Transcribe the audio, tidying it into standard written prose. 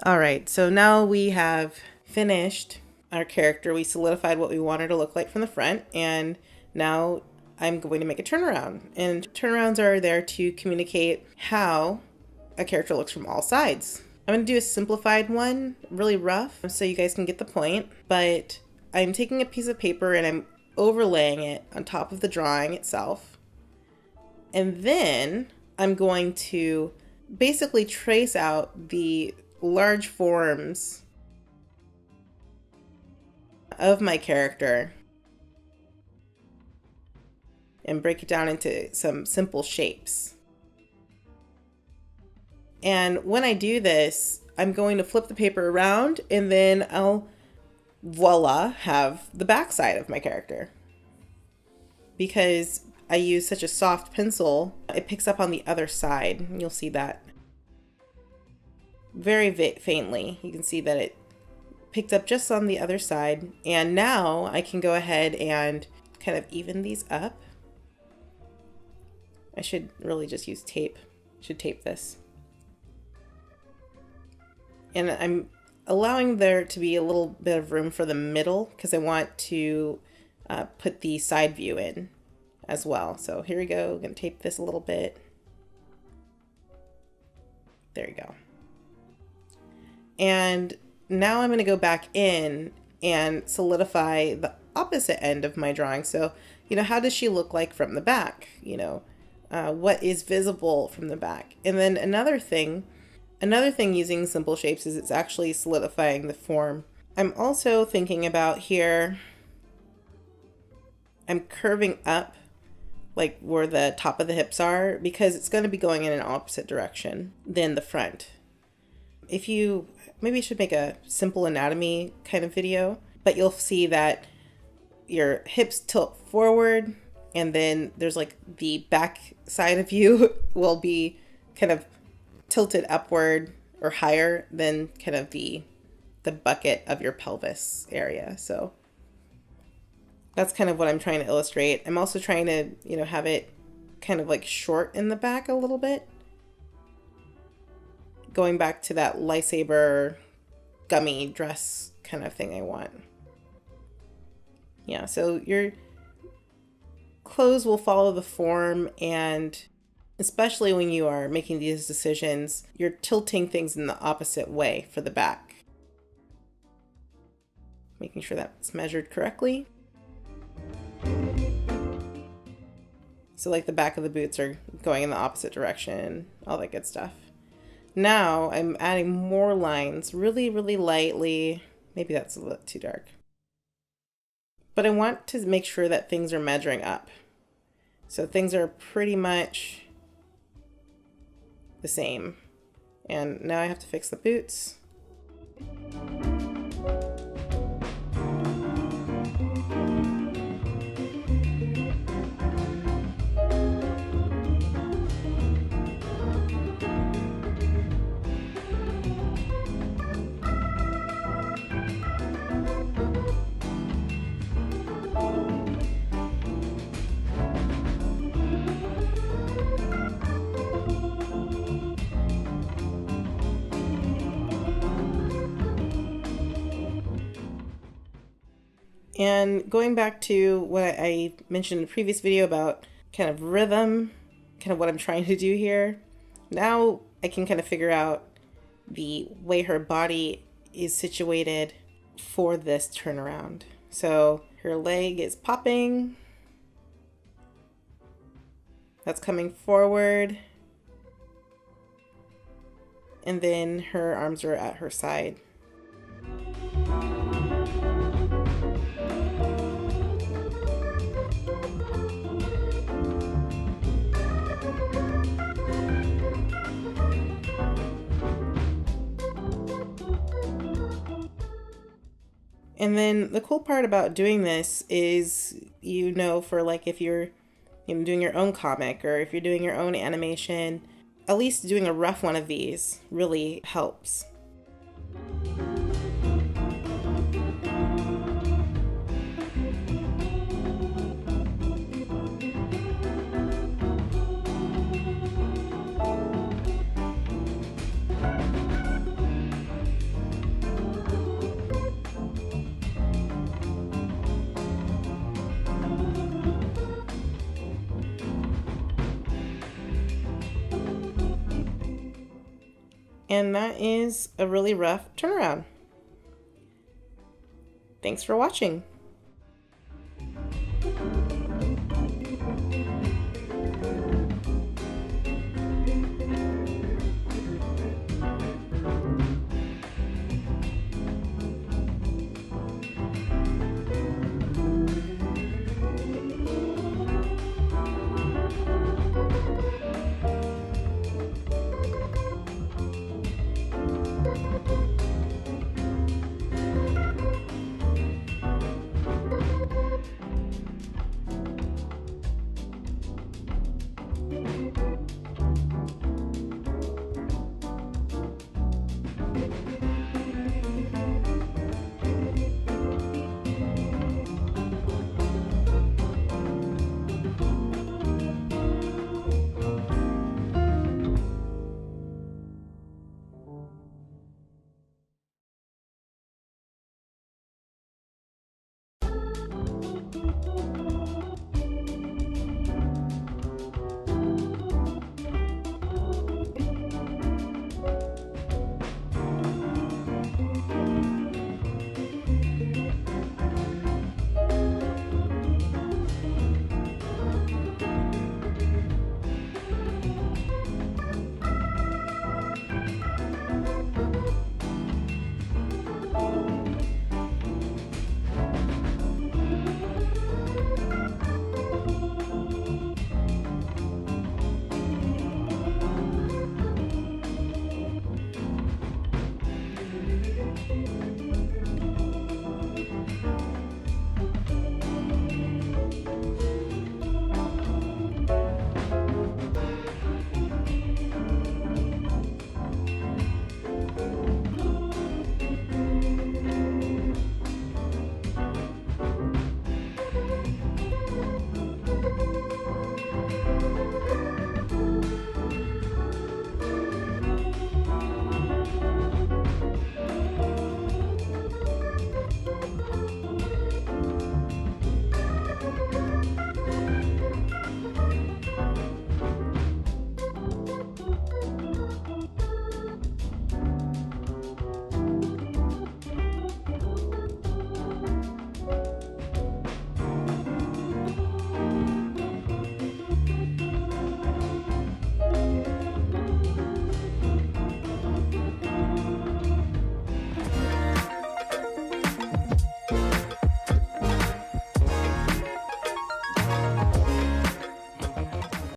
All right, so now we have finished our character. We solidified what we want her to look like from the front, and now I'm going to make a turnaround. And turnarounds are there to communicate how a character looks from all sides. I'm going to do a simplified one, really rough, so you guys can get the point, but I'm taking a piece of paper and I'm overlaying it on top of the drawing itself. And then I'm going to basically trace out the large forms of my character and break it down into some simple shapes. And when I do this, I'm going to flip the paper around and then I'll, voila, have the back side of my character. Because I use such a soft pencil, it picks up on the other side. You'll see that very faintly. You can see that it picked up just on the other side. And now I can go ahead and kind of even these up. I should really just use tape. Should tape this. And I'm allowing there to be a little bit of room for the middle because I want to put the side view in as well. So here we go. I'm going to tape this a little bit. There you go. And now I'm going to go back in and solidify the opposite end of my drawing. So, how does she look like from the back? What is visible from the back? And then another thing using simple shapes is it's actually solidifying the form. I'm also thinking about here, I'm curving up like where the top of the hips are because it's going to be going in an opposite direction than the front. Maybe I should make a simple anatomy kind of video, but you'll see that your hips tilt forward and then there's like the back side of you will be kind of tilted upward or higher than kind of the bucket of your pelvis area. So that's kind of what I'm trying to illustrate. I'm also trying to, have it kind of like short in the back a little bit. Going back to that lightsaber gummy dress kind of thing I want. Yeah, so your clothes will follow the form, and especially when you are making these decisions, you're tilting things in the opposite way for the back. Making sure that's measured correctly. So like the back of the boots are going in the opposite direction, all that good stuff. Now I'm adding more lines really, really lightly. Maybe that's a little too dark. But I want to make sure that things are measuring up. So things are pretty much the same. And now I have to fix the boots. And going back to what I mentioned in the previous video about kind of rhythm, kind of what I'm trying to do here, now I can kind of figure out the way her body is situated for this turnaround. So her leg is popping. That's coming forward. And then her arms are at her side. And then the cool part about doing this is, for like if you're doing your own comic or if you're doing your own animation, at least doing a rough one of these really helps. And that is a really rough turnaround. Thanks for watching.